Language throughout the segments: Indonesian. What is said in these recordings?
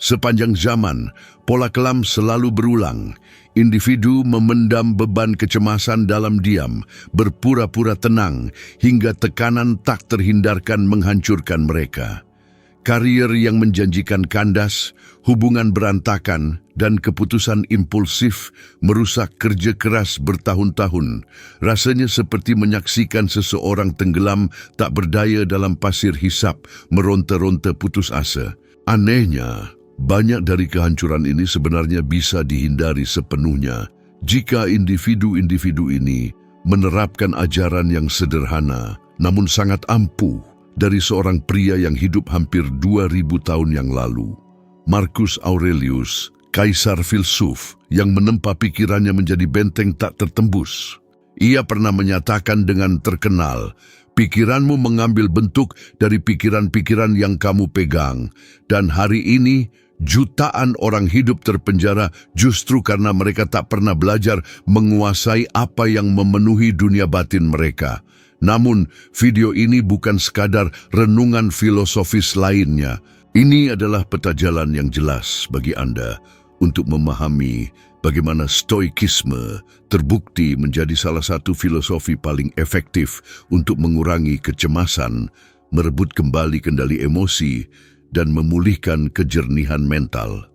Sepanjang zaman, pola kelam selalu berulang. Individu memendam beban kecemasan dalam diam, berpura-pura tenang, hingga tekanan tak terhindarkan menghancurkan mereka. Karier yang menjanjikan kandas, hubungan berantakan, dan keputusan impulsif merusak kerja keras bertahun-tahun. Rasanya seperti menyaksikan seseorang tenggelam tak berdaya dalam pasir hisap, meronta-ronta putus asa. Anehnya, banyak dari kehancuran ini sebenarnya bisa dihindari sepenuhnya jika individu-individu ini menerapkan ajaran yang sederhana namun sangat ampuh dari seorang pria yang hidup hampir 2000 tahun yang lalu. Marcus Aurelius, kaisar filsuf yang menempa pikirannya menjadi benteng tak tertembus. Ia pernah menyatakan dengan terkenal, "Pikiranmu mengambil bentuk dari pikiran-pikiran yang kamu pegang, dan hari ini jutaan orang hidup terpenjara justru karena mereka tak pernah belajar menguasai apa yang memenuhi dunia batin mereka." Namun, video ini bukan sekadar renungan filosofis lainnya. Ini adalah peta jalan yang jelas bagi Anda untuk memahami bagaimana stoikisme terbukti menjadi salah satu filosofi paling efektif untuk mengurangi kecemasan, merebut kembali kendali emosi, dan memulihkan kejernihan mental.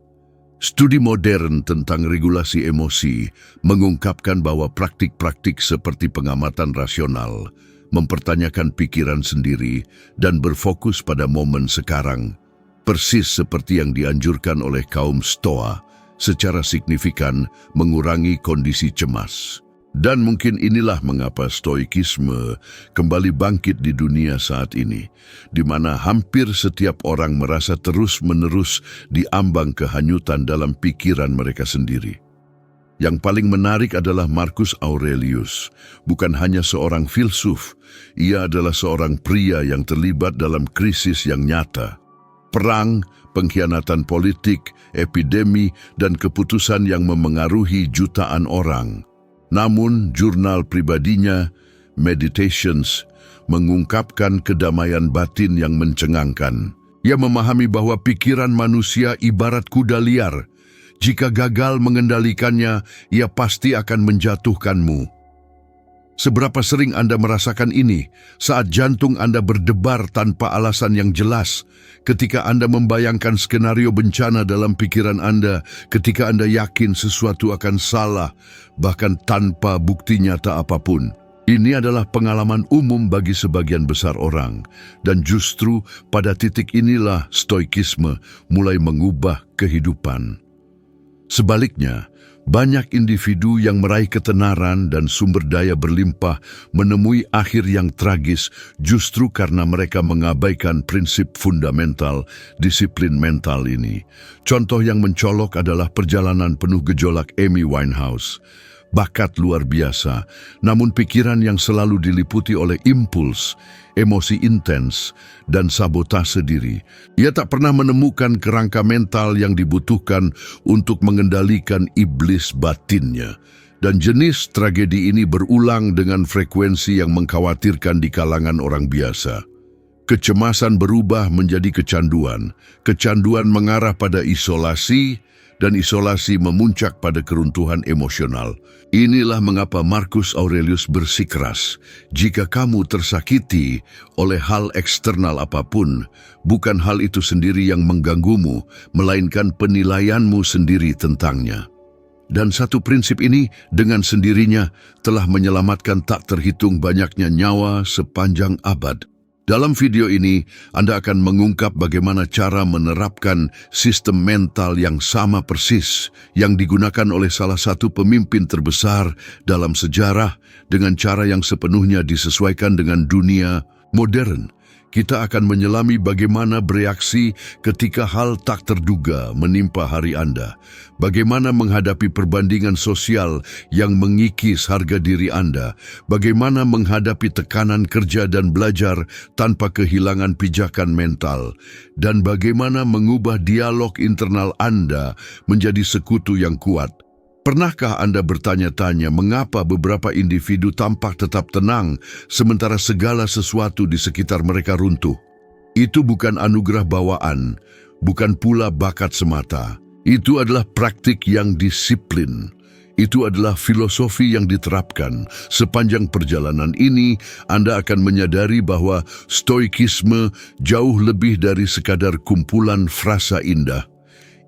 Studi modern tentang regulasi emosi mengungkapkan bahwa praktik-praktik seperti pengamatan rasional, mempertanyakan pikiran sendiri, dan berfokus pada momen sekarang, persis seperti yang dianjurkan oleh kaum Stoa, secara signifikan mengurangi kondisi cemas. Dan mungkin inilah mengapa stoikisme kembali bangkit di dunia saat ini, di mana hampir setiap orang merasa terus-menerus diambang kehanyutan dalam pikiran mereka sendiri. Yang paling menarik adalah Marcus Aurelius, bukan hanya seorang filsuf, ia adalah seorang pria yang terlibat dalam krisis yang nyata. Perang, pengkhianatan politik, epidemi, dan keputusan yang memengaruhi jutaan orang. Namun, jurnal pribadinya, Meditations, mengungkapkan kedamaian batin yang mencengangkan. Ia memahami bahwa pikiran manusia ibarat kuda liar. Jika gagal mengendalikannya, ia pasti akan menjatuhkanmu. Seberapa sering Anda merasakan ini saat jantung Anda berdebar tanpa alasan yang jelas, ketika Anda membayangkan skenario bencana dalam pikiran Anda, ketika Anda yakin sesuatu akan salah, bahkan tanpa bukti nyata apapun. Ini adalah pengalaman umum bagi sebagian besar orang, dan justru pada titik inilah stoikisme mulai mengubah kehidupan. Sebaliknya, banyak individu yang meraih ketenaran dan sumber daya berlimpah menemui akhir yang tragis justru karena mereka mengabaikan prinsip fundamental disiplin mental ini. Contoh yang mencolok adalah perjalanan penuh gejolak Amy Winehouse. Bakat luar biasa, namun pikiran yang selalu diliputi oleh impuls, emosi intens, dan sabotase diri. Ia tak pernah menemukan kerangka mental yang dibutuhkan untuk mengendalikan iblis batinnya. Dan jenis tragedi ini berulang dengan frekuensi yang mengkhawatirkan di kalangan orang biasa. Kecemasan berubah menjadi kecanduan. Kecanduan mengarah pada isolasi, dan isolasi memuncak pada keruntuhan emosional. Inilah mengapa Marcus Aurelius bersikeras, jika kamu tersakiti oleh hal eksternal apapun, bukan hal itu sendiri yang mengganggumu, melainkan penilaianmu sendiri tentangnya. Dan satu prinsip ini dengan sendirinya telah menyelamatkan tak terhitung banyaknya nyawa sepanjang abad. Dalam video ini, Anda akan mengungkap bagaimana cara menerapkan sistem mental yang sama persis yang digunakan oleh salah satu pemimpin terbesar dalam sejarah dengan cara yang sepenuhnya disesuaikan dengan dunia modern. Kita akan menyelami bagaimana bereaksi ketika hal tak terduga menimpa hari Anda. Bagaimana menghadapi perbandingan sosial yang mengikis harga diri Anda. Bagaimana menghadapi tekanan kerja dan belajar tanpa kehilangan pijakan mental. Dan bagaimana mengubah dialog internal Anda menjadi sekutu yang kuat. Pernahkah Anda bertanya-tanya mengapa beberapa individu tampak tetap tenang sementara segala sesuatu di sekitar mereka runtuh? Itu bukan anugerah bawaan, bukan pula bakat semata. Itu adalah praktik yang disiplin. Itu adalah filosofi yang diterapkan. Sepanjang perjalanan ini, Anda akan menyadari bahwa stoikisme jauh lebih dari sekadar kumpulan frasa indah.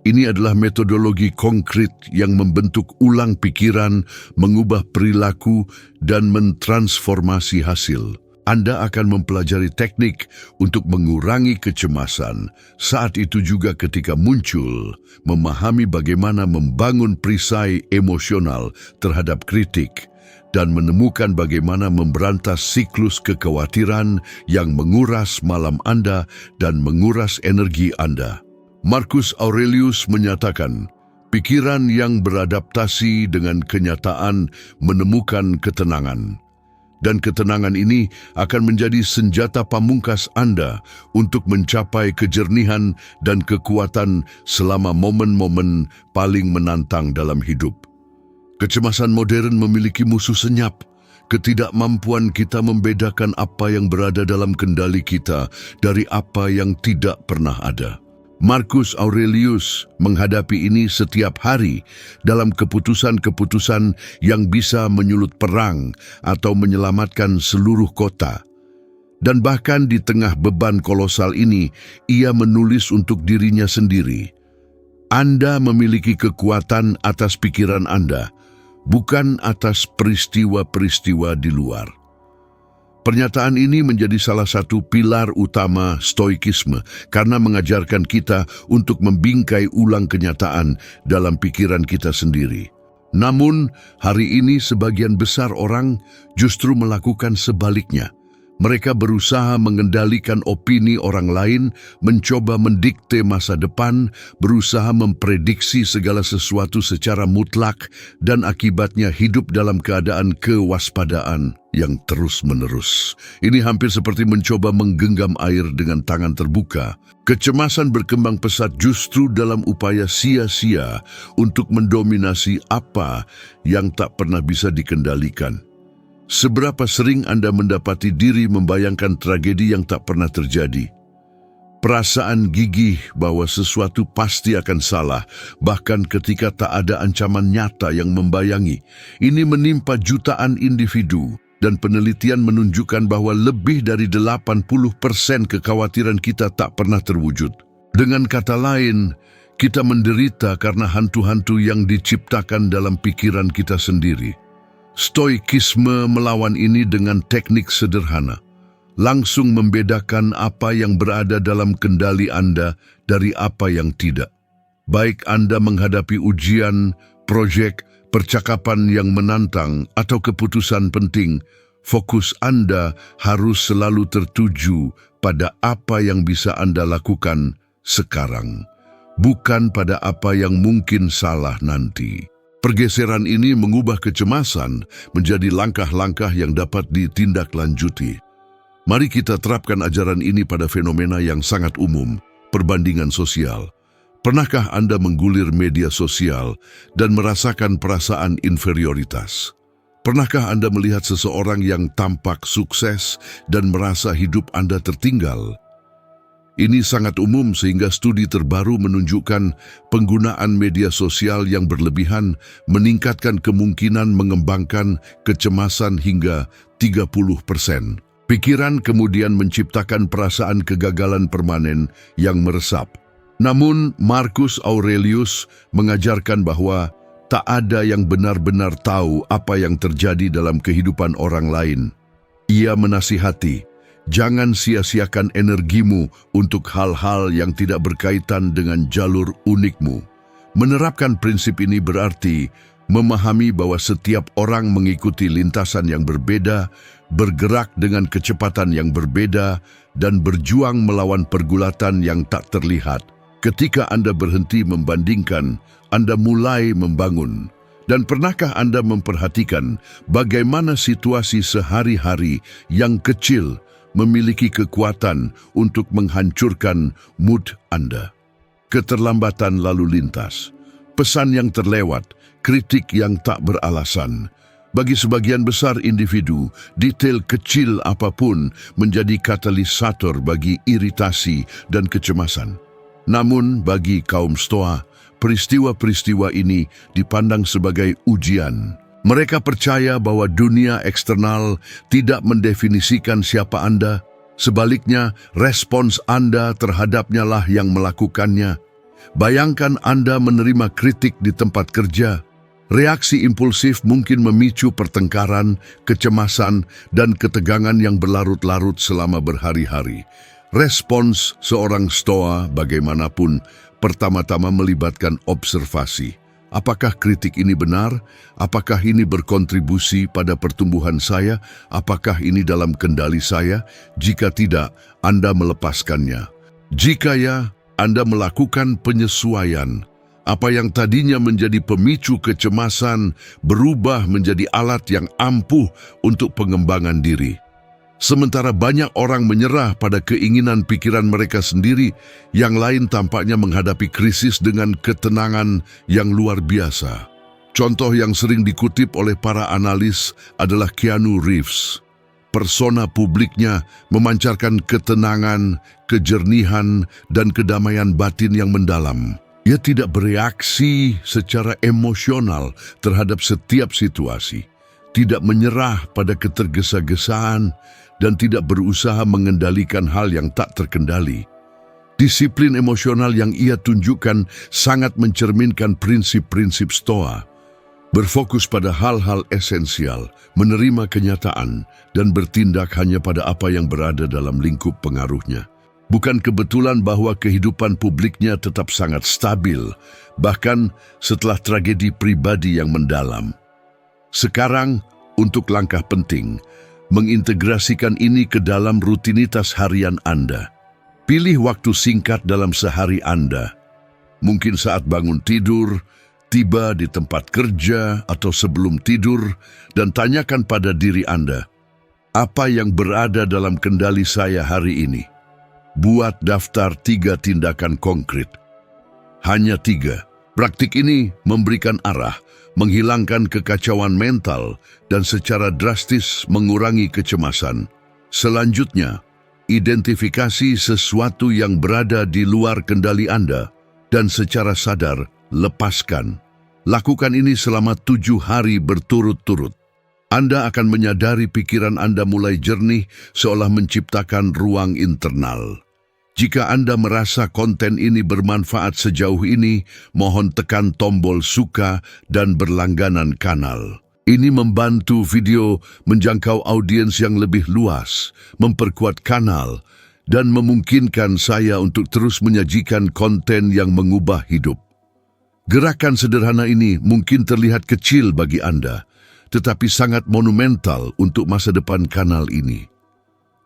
Ini adalah metodologi konkret yang membentuk ulang pikiran, mengubah perilaku, dan mentransformasi hasil. Anda akan mempelajari teknik untuk mengurangi kecemasan. Saat itu juga ketika muncul, memahami bagaimana membangun perisai emosional terhadap kritik, dan menemukan bagaimana memberantas siklus kekhawatiran yang menguras malam Anda dan menguras energi Anda. Marcus Aurelius menyatakan, pikiran yang beradaptasi dengan kenyataan menemukan ketenangan. Dan ketenangan ini akan menjadi senjata pamungkas Anda untuk mencapai kejernihan dan kekuatan selama momen-momen paling menantang dalam hidup. Kecemasan modern memiliki musuh senyap. Ketidakmampuan kita membedakan apa yang berada dalam kendali kita dari apa yang tidak pernah ada. Marcus Aurelius menghadapi ini setiap hari dalam keputusan-keputusan yang bisa menyulut perang atau menyelamatkan seluruh kota. Dan bahkan di tengah beban kolosal ini, ia menulis untuk dirinya sendiri. Anda memiliki kekuatan atas pikiran Anda, bukan atas peristiwa-peristiwa di luar. Pernyataan ini menjadi salah satu pilar utama stoikisme karena mengajarkan kita untuk membingkai ulang kenyataan dalam pikiran kita sendiri. Namun, hari ini sebagian besar orang justru melakukan sebaliknya. Mereka berusaha mengendalikan opini orang lain, mencoba mendikte masa depan, berusaha memprediksi segala sesuatu secara mutlak, dan akibatnya hidup dalam keadaan kewaspadaan yang terus-menerus. Ini hampir seperti mencoba menggenggam air dengan tangan terbuka. Kecemasan berkembang pesat justru dalam upaya sia-sia untuk mendominasi apa yang tak pernah bisa dikendalikan. Seberapa sering Anda mendapati diri membayangkan tragedi yang tak pernah terjadi? Perasaan gigih bahwa sesuatu pasti akan salah, bahkan ketika tak ada ancaman nyata yang membayangi. Ini menimpa jutaan individu, dan penelitian menunjukkan bahwa lebih dari 80% kekhawatiran kita tak pernah terwujud. Dengan kata lain, kita menderita karena hantu-hantu yang diciptakan dalam pikiran kita sendiri. Stoikisme melawan ini dengan teknik sederhana. Langsung membedakan apa yang berada dalam kendali Anda dari apa yang tidak. Baik Anda menghadapi ujian, proyek, percakapan yang menantang, atau keputusan penting, fokus Anda harus selalu tertuju pada apa yang bisa Anda lakukan sekarang, bukan pada apa yang mungkin salah nanti. Pergeseran ini mengubah kecemasan menjadi langkah-langkah yang dapat ditindaklanjuti. Mari kita terapkan ajaran ini pada fenomena yang sangat umum, perbandingan sosial. Pernahkah Anda menggulir media sosial dan merasakan perasaan inferioritas? Pernahkah Anda melihat seseorang yang tampak sukses dan merasa hidup Anda tertinggal? Ini sangat umum sehingga studi terbaru menunjukkan penggunaan media sosial yang berlebihan meningkatkan kemungkinan mengembangkan kecemasan hingga 30%. Pikiran kemudian menciptakan perasaan kegagalan permanen yang meresap. Namun, Marcus Aurelius mengajarkan bahwa tak ada yang benar-benar tahu apa yang terjadi dalam kehidupan orang lain. Ia menasihati, jangan sia-siakan energimu untuk hal-hal yang tidak berkaitan dengan jalur unikmu. Menerapkan prinsip ini berarti memahami bahwa setiap orang mengikuti lintasan yang berbeda, bergerak dengan kecepatan yang berbeda, dan berjuang melawan pergulatan yang tak terlihat. Ketika Anda berhenti membandingkan, Anda mulai membangun. Dan pernahkah Anda memperhatikan bagaimana situasi sehari-hari yang kecil memiliki kekuatan untuk menghancurkan mood Anda? Keterlambatan lalu lintas, pesan yang terlewat, kritik yang tak beralasan. Bagi sebagian besar individu, detail kecil apapun menjadi katalisator bagi iritasi dan kecemasan. Namun bagi kaum Stoa, peristiwa-peristiwa ini dipandang sebagai ujian. Mereka percaya bahwa dunia eksternal tidak mendefinisikan siapa Anda. Sebaliknya, respons Anda terhadapnya lah yang melakukannya. Bayangkan Anda menerima kritik di tempat kerja. Reaksi impulsif mungkin memicu pertengkaran, kecemasan, dan ketegangan yang berlarut-larut selama berhari-hari. Respons seorang Stoa bagaimanapun pertama-tama melibatkan observasi. Apakah kritik ini benar? Apakah ini berkontribusi pada pertumbuhan saya? Apakah ini dalam kendali saya? Jika tidak, Anda melepaskannya. Jika ya, Anda melakukan penyesuaian. Apa yang tadinya menjadi pemicu kecemasan berubah menjadi alat yang ampuh untuk pengembangan diri. Sementara banyak orang menyerah pada keinginan pikiran mereka sendiri, yang lain tampaknya menghadapi krisis dengan ketenangan yang luar biasa. Contoh yang sering dikutip oleh para analis adalah Keanu Reeves. Persona publiknya memancarkan ketenangan, kejernihan, dan kedamaian batin yang mendalam. Ia tidak bereaksi secara emosional terhadap setiap situasi, tidak menyerah pada ketergesa-gesaan, dan tidak berusaha mengendalikan hal yang tak terkendali. Disiplin emosional yang ia tunjukkan sangat mencerminkan prinsip-prinsip Stoa. Berfokus pada hal-hal esensial, menerima kenyataan, dan bertindak hanya pada apa yang berada dalam lingkup pengaruhnya. Bukan kebetulan bahwa kehidupan publiknya tetap sangat stabil, bahkan setelah tragedi pribadi yang mendalam. Sekarang, untuk langkah penting, mengintegrasikan ini ke dalam rutinitas harian Anda. Pilih waktu singkat dalam sehari Anda. Mungkin saat bangun tidur, tiba di tempat kerja, atau sebelum tidur, dan tanyakan pada diri Anda, apa yang berada dalam kendali saya hari ini? Buat daftar 3 tindakan konkret. Hanya 3. Praktik ini memberikan arah, menghilangkan kekacauan mental, dan secara drastis mengurangi kecemasan. Selanjutnya, identifikasi sesuatu yang berada di luar kendali Anda dan secara sadar lepaskan. Lakukan ini selama 7 hari berturut-turut. Anda akan menyadari pikiran Anda mulai jernih seolah menciptakan ruang internal. Jika Anda merasa konten ini bermanfaat sejauh ini, mohon tekan tombol suka dan berlangganan kanal. Ini membantu video menjangkau audiens yang lebih luas, memperkuat kanal, dan memungkinkan saya untuk terus menyajikan konten yang mengubah hidup. Gerakan sederhana ini mungkin terlihat kecil bagi Anda, tetapi sangat monumental untuk masa depan kanal ini.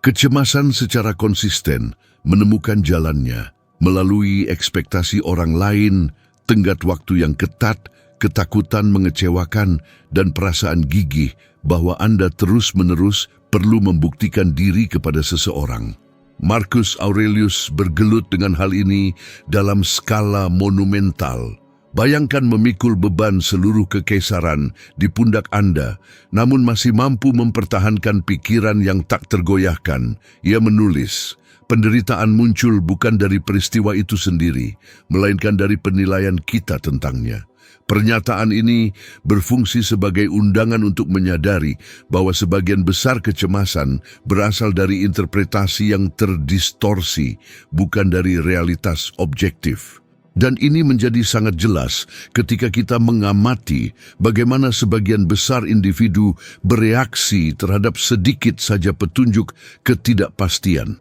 Kecemasan secara konsisten menemukan jalannya melalui ekspektasi orang lain, tenggat waktu yang ketat, ketakutan mengecewakan, dan perasaan gigih bahwa Anda terus-menerus perlu membuktikan diri kepada seseorang. Marcus Aurelius bergelut dengan hal ini dalam skala monumental. Bayangkan memikul beban seluruh kekaisaran di pundak Anda, namun masih mampu mempertahankan pikiran yang tak tergoyahkan. Ia menulis, penderitaan muncul bukan dari peristiwa itu sendiri, melainkan dari penilaian kita tentangnya. Pernyataan ini berfungsi sebagai undangan untuk menyadari bahwa sebagian besar kecemasan berasal dari interpretasi yang terdistorsi, bukan dari realitas objektif. Dan ini menjadi sangat jelas ketika kita mengamati bagaimana sebagian besar individu bereaksi terhadap sedikit saja petunjuk ketidakpastian.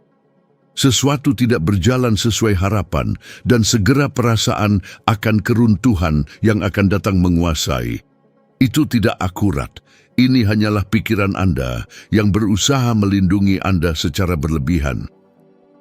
Sesuatu tidak berjalan sesuai harapan dan segera perasaan akan keruntuhan yang akan datang menguasai. Itu tidak akurat. Ini hanyalah pikiran Anda yang berusaha melindungi Anda secara berlebihan.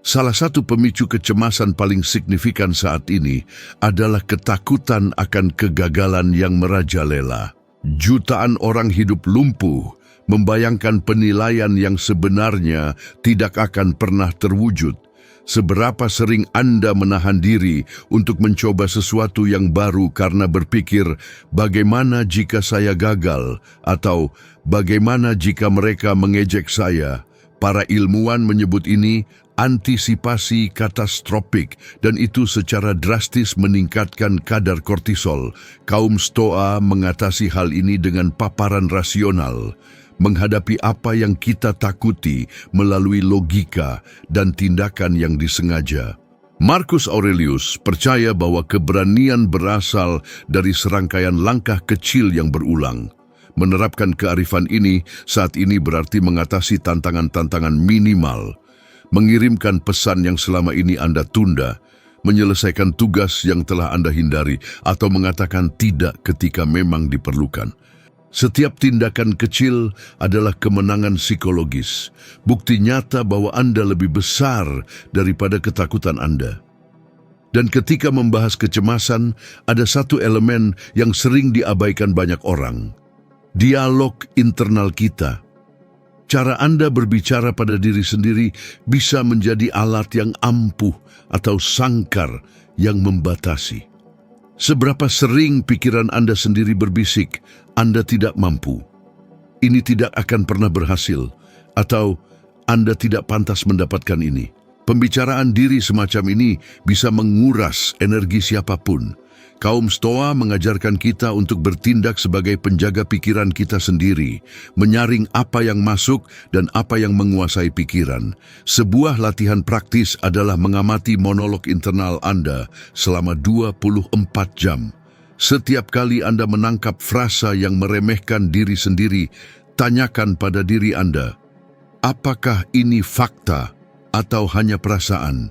Salah satu pemicu kecemasan paling signifikan saat ini adalah ketakutan akan kegagalan yang merajalela. Jutaan orang hidup lumpuh, membayangkan penilaian yang sebenarnya tidak akan pernah terwujud. Seberapa sering Anda menahan diri untuk mencoba sesuatu yang baru karena berpikir, bagaimana jika saya gagal? Atau bagaimana jika mereka mengejek saya? Para ilmuwan menyebut ini antisipasi katastrofik dan itu secara drastis meningkatkan kadar kortisol. Kaum Stoa mengatasi hal ini dengan paparan rasional, menghadapi apa yang kita takuti melalui logika dan tindakan yang disengaja. Marcus Aurelius percaya bahwa keberanian berasal dari serangkaian langkah kecil yang berulang. Menerapkan kearifan ini saat ini berarti mengatasi tantangan-tantangan minimal, mengirimkan pesan yang selama ini Anda tunda, menyelesaikan tugas yang telah Anda hindari, atau mengatakan tidak ketika memang diperlukan. Setiap tindakan kecil adalah kemenangan psikologis, bukti nyata bahwa Anda lebih besar daripada ketakutan Anda. Dan ketika membahas kecemasan, ada satu elemen yang sering diabaikan banyak orang. Dialog internal kita. Cara Anda berbicara pada diri sendiri bisa menjadi alat yang ampuh atau sangkar yang membatasi. Seberapa sering pikiran Anda sendiri berbisik, Anda tidak mampu. Ini tidak akan pernah berhasil, atau Anda tidak pantas mendapatkan ini. Pembicaraan diri semacam ini bisa menguras energi siapapun. Kaum Stoa mengajarkan kita untuk bertindak sebagai penjaga pikiran kita sendiri, menyaring apa yang masuk dan apa yang menguasai pikiran. Sebuah latihan praktis adalah mengamati monolog internal Anda selama 24 jam. Setiap kali Anda menangkap frasa yang meremehkan diri sendiri, tanyakan pada diri Anda, apakah ini fakta atau hanya perasaan?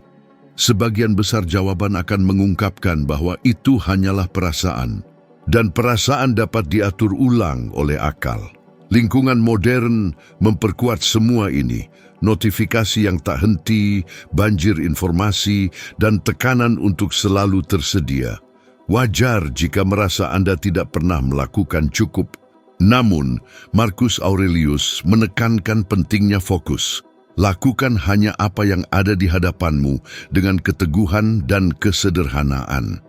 Sebagian besar jawaban akan mengungkapkan bahwa itu hanyalah perasaan, dan perasaan dapat diatur ulang oleh akal. Lingkungan modern memperkuat semua ini, notifikasi yang tak henti, banjir informasi, dan tekanan untuk selalu tersedia. Wajar jika merasa Anda tidak pernah melakukan cukup. Namun, Marcus Aurelius menekankan pentingnya fokus. Lakukan hanya apa yang ada di hadapanmu dengan keteguhan dan kesederhanaan.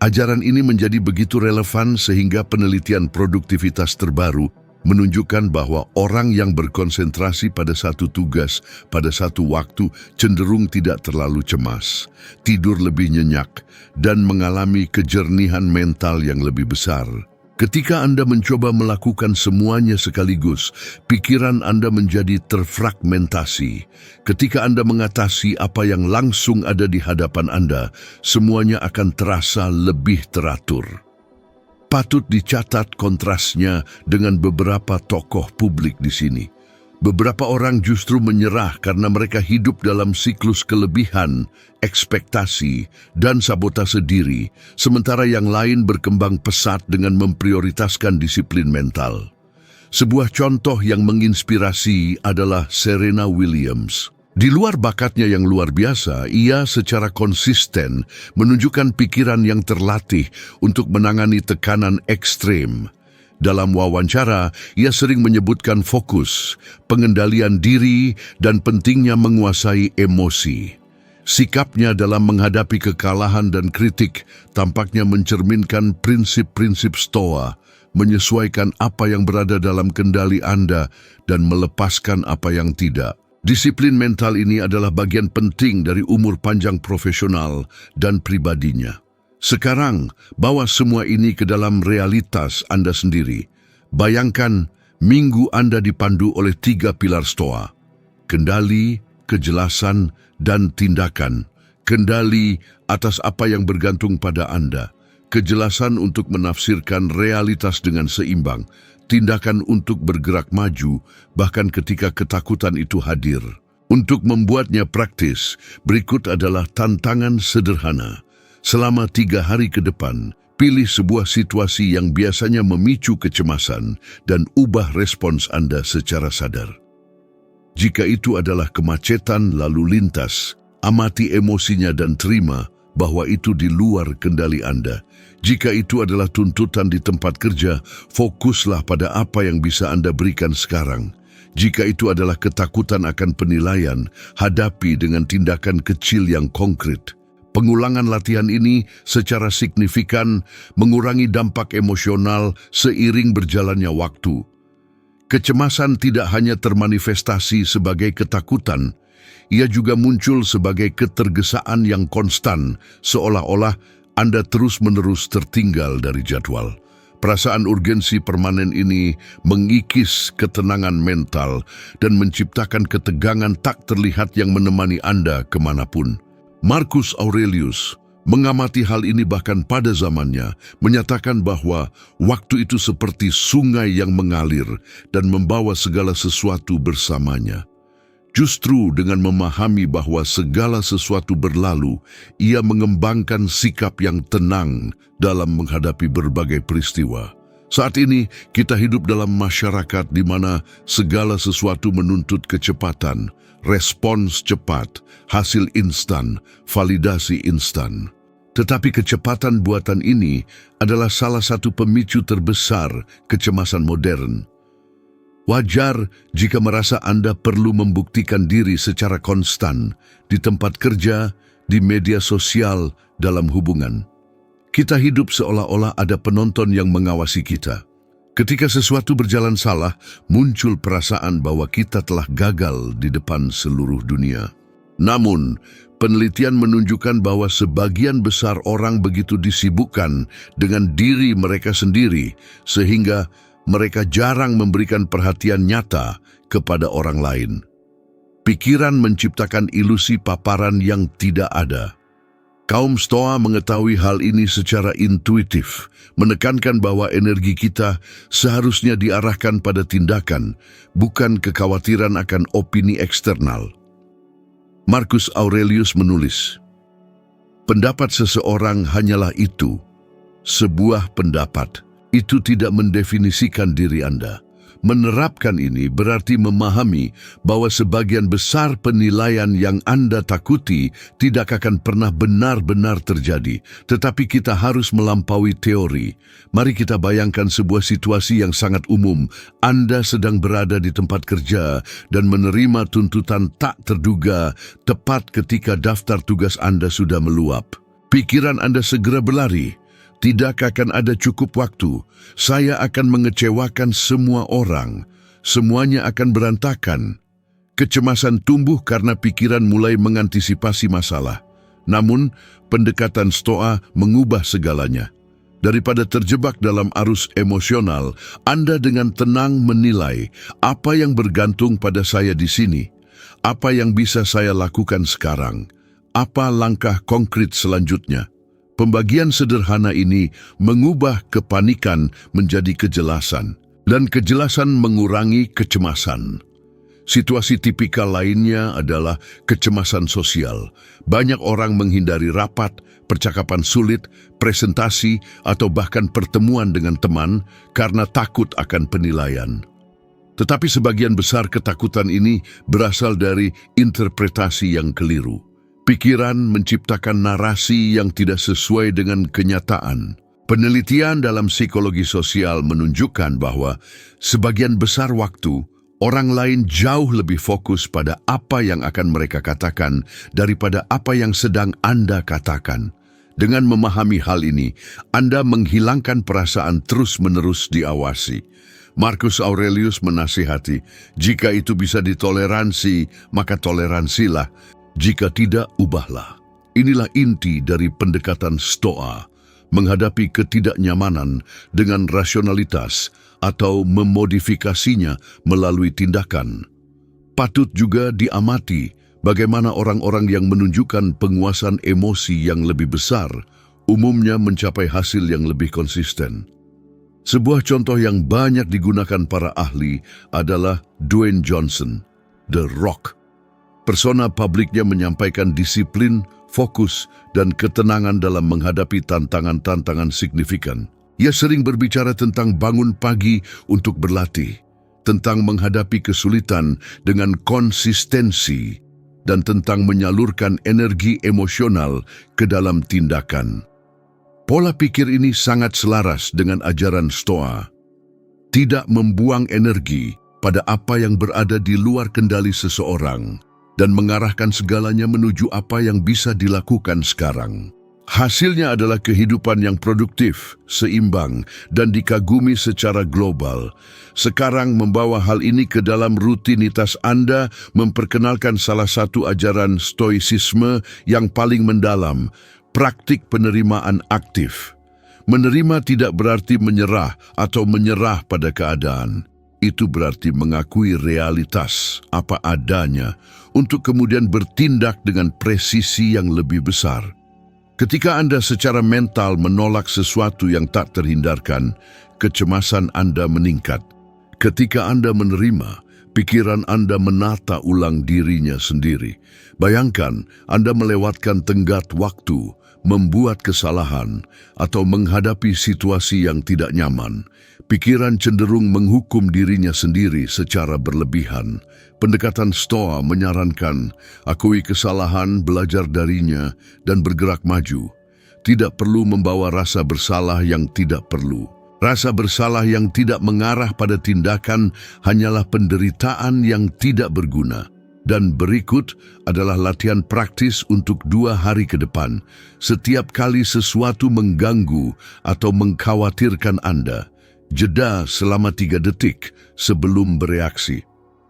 Ajaran ini menjadi begitu relevan sehingga penelitian produktivitas terbaru menunjukkan bahwa orang yang berkonsentrasi pada satu tugas pada satu waktu cenderung tidak terlalu cemas, tidur lebih nyenyak, dan mengalami kejernihan mental yang lebih besar. Ketika Anda mencoba melakukan semuanya sekaligus, pikiran Anda menjadi terfragmentasi. Ketika Anda mengatasi apa yang langsung ada di hadapan Anda, semuanya akan terasa lebih teratur. Patut dicatat kontrasnya dengan beberapa tokoh publik di sini. Beberapa orang justru menyerah karena mereka hidup dalam siklus kelebihan, ekspektasi, dan sabotase diri, sementara yang lain berkembang pesat dengan memprioritaskan disiplin mental. Sebuah contoh yang menginspirasi adalah Serena Williams. Di luar bakatnya yang luar biasa, ia secara konsisten menunjukkan pikiran yang terlatih untuk menangani tekanan ekstrem. Dalam wawancara, ia sering menyebutkan fokus, pengendalian diri, dan pentingnya menguasai emosi. Sikapnya dalam menghadapi kekalahan dan kritik tampaknya mencerminkan prinsip-prinsip Stoa, menyesuaikan apa yang berada dalam kendali Anda dan melepaskan apa yang tidak. Disiplin mental ini adalah bagian penting dari umur panjang profesional dan pribadinya. Sekarang, bawa semua ini ke dalam realitas Anda sendiri. Bayangkan, minggu Anda dipandu oleh 3 pilar Stoa: kendali, kejelasan, dan tindakan. Kendali atas apa yang bergantung pada Anda. Kejelasan untuk menafsirkan realitas dengan seimbang. Tindakan untuk bergerak maju, bahkan ketika ketakutan itu hadir. Untuk membuatnya praktis, berikut adalah tantangan sederhana. Selama 3 hari ke depan, pilih sebuah situasi yang biasanya memicu kecemasan dan ubah respons Anda secara sadar. Jika itu adalah kemacetan lalu lintas, amati emosinya dan terima bahwa itu di luar kendali Anda. Jika itu adalah tuntutan di tempat kerja, fokuslah pada apa yang bisa Anda berikan sekarang. Jika itu adalah ketakutan akan penilaian, hadapi dengan tindakan kecil yang konkret. Pengulangan latihan ini secara signifikan mengurangi dampak emosional seiring berjalannya waktu. Kecemasan tidak hanya termanifestasi sebagai ketakutan, ia juga muncul sebagai ketergesaan yang konstan, seolah-olah Anda terus-menerus tertinggal dari jadwal. Perasaan urgensi permanen ini mengikis ketenangan mental dan menciptakan ketegangan tak terlihat yang menemani Anda kemanapun. Marcus Aurelius mengamati hal ini bahkan pada zamannya, menyatakan bahwa waktu itu seperti sungai yang mengalir dan membawa segala sesuatu bersamanya. Justru dengan memahami bahwa segala sesuatu berlalu, ia mengembangkan sikap yang tenang dalam menghadapi berbagai peristiwa. Saat ini, kita hidup dalam masyarakat di mana segala sesuatu menuntut kecepatan, respons cepat, hasil instan, validasi instan. Tetapi kecepatan buatan ini adalah salah satu pemicu terbesar kecemasan modern. Wajar jika merasa Anda perlu membuktikan diri secara konstan di tempat kerja, di media sosial, dalam hubungan. Kita hidup seolah-olah ada penonton yang mengawasi kita. Ketika sesuatu berjalan salah, muncul perasaan bahwa kita telah gagal di depan seluruh dunia. Namun, penelitian menunjukkan bahwa sebagian besar orang begitu disibukkan dengan diri mereka sendiri, sehingga mereka jarang memberikan perhatian nyata kepada orang lain. Pikiran menciptakan ilusi paparan yang tidak ada. Kaum Stoa mengetahui hal ini secara intuitif, menekankan bahwa energi kita seharusnya diarahkan pada tindakan, bukan kekhawatiran akan opini eksternal. Marcus Aurelius menulis, "Pendapat seseorang hanyalah itu, sebuah pendapat. Itu tidak mendefinisikan diri Anda." Menerapkan ini berarti memahami bahwa sebagian besar penilaian yang Anda takuti tidak akan pernah benar-benar terjadi, tetapi kita harus melampaui teori. Mari kita bayangkan sebuah situasi yang sangat umum. Anda sedang berada di tempat kerja dan menerima tuntutan tak terduga tepat ketika daftar tugas Anda sudah meluap. Pikiran Anda segera berlari. Tidak akan ada cukup waktu. Saya akan mengecewakan semua orang. Semuanya akan berantakan. Kecemasan tumbuh karena pikiran mulai mengantisipasi masalah. Namun, pendekatan Stoa mengubah segalanya. Daripada terjebak dalam arus emosional, Anda dengan tenang menilai apa yang bergantung pada saya di sini, apa yang bisa saya lakukan sekarang, apa langkah konkret selanjutnya. Pembagian sederhana ini mengubah kepanikan menjadi kejelasan, dan kejelasan mengurangi kecemasan. Situasi tipikal lainnya adalah kecemasan sosial. Banyak orang menghindari rapat, percakapan sulit, presentasi, atau bahkan pertemuan dengan teman karena takut akan penilaian. Tetapi sebagian besar ketakutan ini berasal dari interpretasi yang keliru. Pikiran menciptakan narasi yang tidak sesuai dengan kenyataan. Penelitian dalam psikologi sosial menunjukkan bahwa sebagian besar waktu, orang lain jauh lebih fokus pada apa yang akan mereka katakan daripada apa yang sedang Anda katakan. Dengan memahami hal ini, Anda menghilangkan perasaan terus-menerus diawasi. Marcus Aurelius menasihati, jika itu bisa ditoleransi, maka toleransilah. Jika tidak, ubahlah. Inilah inti dari pendekatan Stoa, menghadapi ketidaknyamanan dengan rasionalitas atau memodifikasinya melalui tindakan. Patut juga diamati bagaimana orang-orang yang menunjukkan penguasaan emosi yang lebih besar umumnya mencapai hasil yang lebih konsisten. Sebuah contoh yang banyak digunakan para ahli adalah Dwayne Johnson, The Rock. Persona publiknya menyampaikan disiplin, fokus, dan ketenangan dalam menghadapi tantangan-tantangan signifikan. Ia sering berbicara tentang bangun pagi untuk berlatih, tentang menghadapi kesulitan dengan konsistensi, dan tentang menyalurkan energi emosional ke dalam tindakan. Pola pikir ini sangat selaras dengan ajaran Stoa. Tidak membuang energi pada apa yang berada di luar kendali seseorang, dan mengarahkan segalanya menuju apa yang bisa dilakukan sekarang. Hasilnya adalah kehidupan yang produktif, seimbang, dan dikagumi secara global. Sekarang membawa hal ini ke dalam rutinitas Anda memperkenalkan salah satu ajaran stoicisme yang paling mendalam, praktik penerimaan aktif. Menerima tidak berarti menyerah atau menyerah pada keadaan. Itu berarti mengakui realitas apa adanya untuk kemudian bertindak dengan presisi yang lebih besar. Ketika Anda secara mental menolak sesuatu yang tak terhindarkan, kecemasan Anda meningkat. Ketika Anda menerima, pikiran Anda menata ulang dirinya sendiri. Bayangkan Anda melewatkan tenggat waktu, membuat kesalahan, atau menghadapi situasi yang tidak nyaman. Pikiran cenderung menghukum dirinya sendiri secara berlebihan. Pendekatan Stoa menyarankan, akui kesalahan, belajar darinya, dan bergerak maju. Tidak perlu membawa rasa bersalah yang tidak perlu. Rasa bersalah yang tidak mengarah pada tindakan hanyalah penderitaan yang tidak berguna. Dan berikut adalah latihan praktis untuk 2 hari ke depan. Setiap kali sesuatu mengganggu atau mengkhawatirkan Anda, jeda selama 3 detik sebelum bereaksi.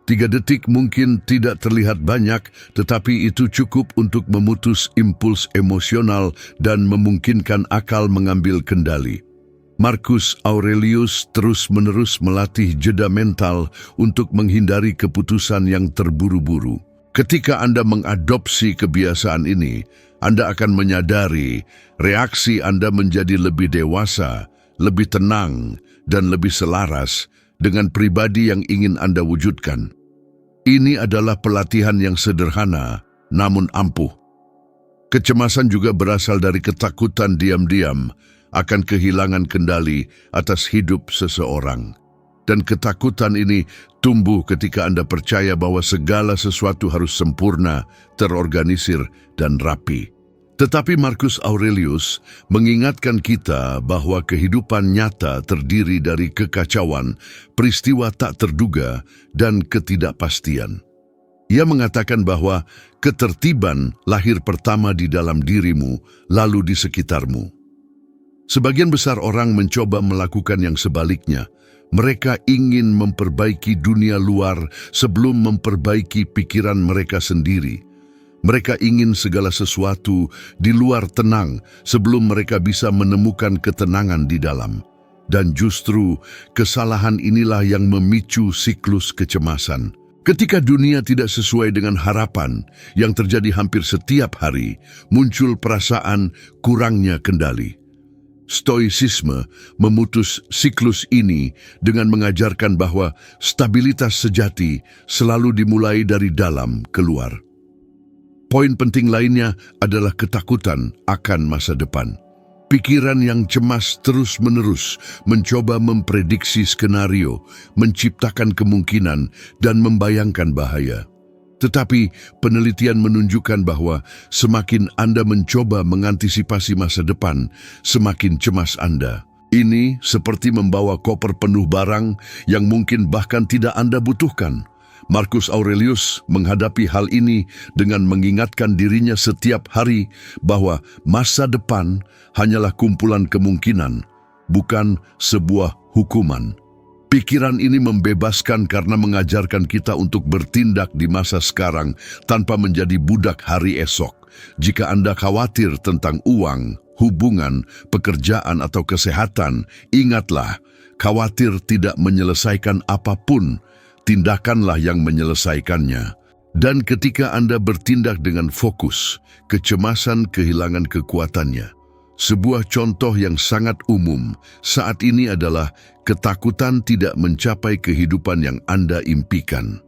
3 detik mungkin tidak terlihat banyak, tetapi itu cukup untuk memutus impuls emosional dan memungkinkan akal mengambil kendali. Marcus Aurelius terus-menerus melatih jeda mental untuk menghindari keputusan yang terburu-buru. Ketika Anda mengadopsi kebiasaan ini, Anda akan menyadari reaksi Anda menjadi lebih dewasa, lebih tenang, dan lebih selaras dengan pribadi yang ingin Anda wujudkan. Ini adalah pelatihan yang sederhana, namun ampuh. Kecemasan juga berasal dari ketakutan diam-diam akan kehilangan kendali atas hidup seseorang. Dan ketakutan ini tumbuh ketika Anda percaya bahwa segala sesuatu harus sempurna, terorganisir, dan rapi. Tetapi Marcus Aurelius mengingatkan kita bahwa kehidupan nyata terdiri dari kekacauan, peristiwa tak terduga, dan ketidakpastian. Ia mengatakan bahwa ketertiban lahir pertama di dalam dirimu, lalu di sekitarmu. Sebagian besar orang mencoba melakukan yang sebaliknya. Mereka ingin memperbaiki dunia luar sebelum memperbaiki pikiran mereka sendiri. Mereka ingin segala sesuatu di luar tenang sebelum mereka bisa menemukan ketenangan di dalam. Dan justru kesalahan inilah yang memicu siklus kecemasan. Ketika dunia tidak sesuai dengan harapan yang terjadi hampir setiap hari, muncul perasaan kurangnya kendali. Stoicisme memutus siklus ini dengan mengajarkan bahwa stabilitas sejati selalu dimulai dari dalam keluar. Poin penting lainnya adalah ketakutan akan masa depan. Pikiran yang cemas terus-menerus mencoba memprediksi skenario, menciptakan kemungkinan, dan membayangkan bahaya. Tetapi penelitian menunjukkan bahwa semakin Anda mencoba mengantisipasi masa depan, semakin cemas Anda. Ini seperti membawa koper penuh barang yang mungkin bahkan tidak Anda butuhkan. Marcus Aurelius menghadapi hal ini dengan mengingatkan dirinya setiap hari bahwa masa depan hanyalah kumpulan kemungkinan, bukan sebuah hukuman. Pikiran ini membebaskan karena mengajarkan kita untuk bertindak di masa sekarang tanpa menjadi budak hari esok. Jika Anda khawatir tentang uang, hubungan, pekerjaan, atau kesehatan, ingatlah, khawatir tidak menyelesaikan apapun. Tindakanlah yang menyelesaikannya. Dan ketika Anda bertindak dengan fokus, kecemasan kehilangan kekuatannya. Sebuah contoh yang sangat umum saat ini adalah ketakutan tidak mencapai kehidupan yang Anda impikan.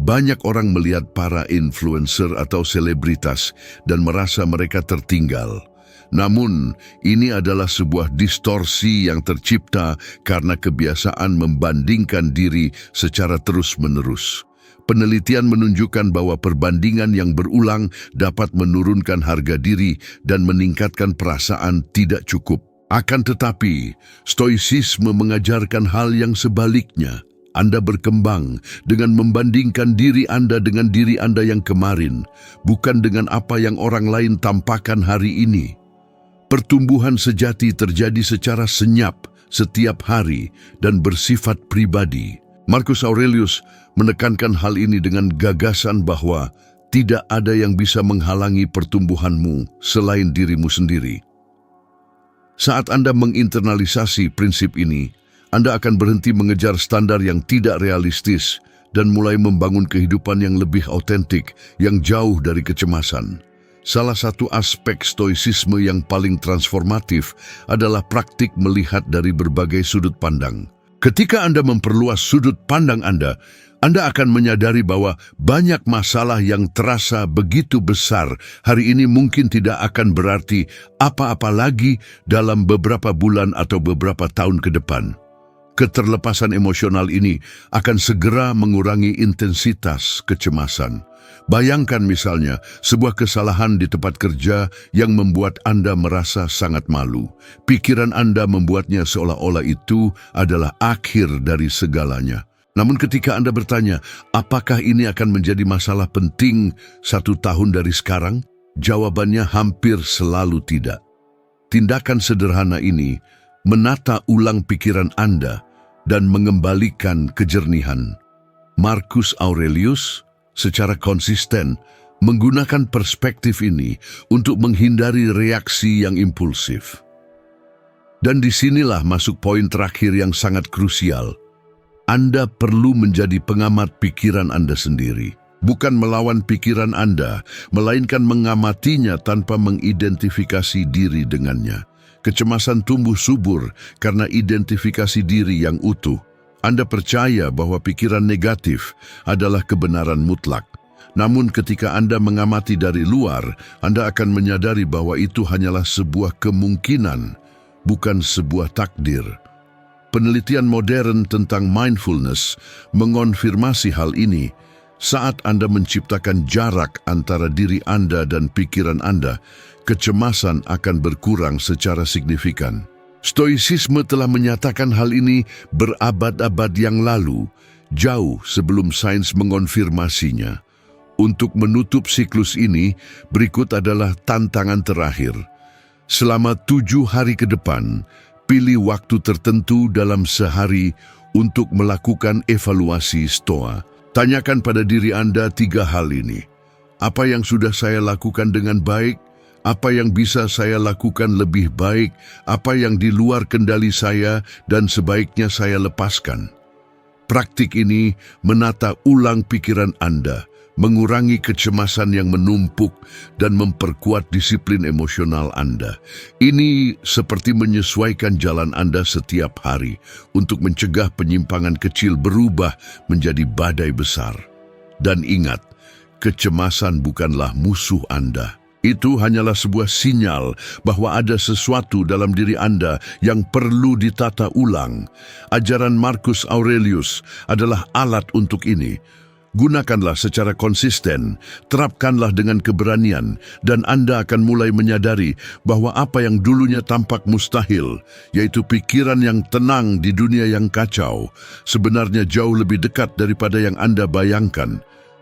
Banyak orang melihat para influencer atau selebritas dan merasa mereka tertinggal. Namun, ini adalah sebuah distorsi yang tercipta karena kebiasaan membandingkan diri secara terus-menerus. Penelitian menunjukkan bahwa perbandingan yang berulang dapat menurunkan harga diri dan meningkatkan perasaan tidak cukup. Akan tetapi, stoicisme mengajarkan hal yang sebaliknya. Anda berkembang dengan membandingkan diri Anda dengan diri Anda yang kemarin, bukan dengan apa yang orang lain tampakkan hari ini. Pertumbuhan sejati terjadi secara senyap setiap hari dan bersifat pribadi. Marcus Aurelius menekankan hal ini dengan gagasan bahwa tidak ada yang bisa menghalangi pertumbuhanmu selain dirimu sendiri. Saat Anda menginternalisasi prinsip ini, Anda akan berhenti mengejar standar yang tidak realistis dan mulai membangun kehidupan yang lebih autentik, yang jauh dari kecemasan. Salah satu aspek stoicisme yang paling transformatif adalah praktik melihat dari berbagai sudut pandang. Ketika Anda memperluas sudut pandang Anda akan menyadari bahwa banyak masalah yang terasa begitu besar hari ini mungkin tidak akan berarti apa-apa lagi dalam beberapa bulan atau beberapa tahun ke depan. Keterlepasan emosional ini akan segera mengurangi intensitas kecemasan. Bayangkan misalnya sebuah kesalahan di tempat kerja yang membuat Anda merasa sangat malu. Pikiran Anda membuatnya seolah-olah itu adalah akhir dari segalanya. Namun ketika Anda bertanya, apakah ini akan menjadi masalah penting 1 tahun dari sekarang? Jawabannya hampir selalu tidak. Tindakan sederhana ini menata ulang pikiran Anda dan mengembalikan kejernihan. Marcus Aurelius secara konsisten menggunakan perspektif ini untuk menghindari reaksi yang impulsif. Dan disinilah masuk poin terakhir yang sangat krusial. Anda perlu menjadi pengamat pikiran Anda sendiri. Bukan melawan pikiran Anda, melainkan mengamatinya tanpa mengidentifikasi diri dengannya. Kecemasan tumbuh subur karena identifikasi diri yang utuh. Anda percaya bahwa pikiran negatif adalah kebenaran mutlak. Namun ketika Anda mengamati dari luar, Anda akan menyadari bahwa itu hanyalah sebuah kemungkinan, bukan sebuah takdir. Penelitian modern tentang mindfulness mengonfirmasi hal ini. Saat Anda menciptakan jarak antara diri Anda dan pikiran Anda, kecemasan akan berkurang secara signifikan. Stoicisme telah menyatakan hal ini berabad-abad yang lalu, jauh sebelum sains mengonfirmasinya. Untuk menutup siklus ini, berikut adalah tantangan terakhir. Selama 7 hari ke depan, pilih waktu tertentu dalam sehari untuk melakukan evaluasi Stoa. Tanyakan pada diri Anda 3 hal ini. Apa yang sudah saya lakukan dengan baik? Apa yang bisa saya lakukan lebih baik, apa yang di luar kendali saya dan sebaiknya saya lepaskan. Praktik ini menata ulang pikiran Anda, mengurangi kecemasan yang menumpuk dan memperkuat disiplin emosional Anda. Ini seperti menyesuaikan jalan Anda setiap hari untuk mencegah penyimpangan kecil berubah menjadi badai besar. Dan ingat, kecemasan bukanlah musuh Anda. Itu hanyalah sebuah sinyal bahwa ada sesuatu dalam diri Anda yang perlu ditata ulang. Ajaran Marcus Aurelius adalah alat untuk ini. Gunakanlah secara konsisten, terapkanlah dengan keberanian, dan Anda akan mulai menyadari bahwa apa yang dulunya tampak mustahil, yaitu pikiran yang tenang di dunia yang kacau, sebenarnya jauh lebih dekat daripada yang Anda bayangkan.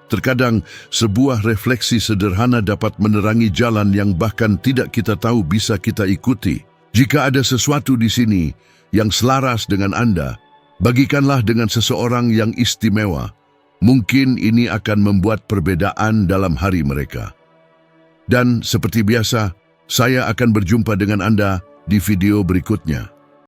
Terkadang, sebuah refleksi sederhana dapat menerangi jalan yang bahkan tidak kita tahu bisa kita ikuti. Jika ada sesuatu di sini yang selaras dengan Anda, bagikanlah dengan seseorang yang istimewa. Mungkin ini akan membuat perbedaan dalam hari mereka. Dan seperti biasa, saya akan berjumpa dengan Anda di video berikutnya.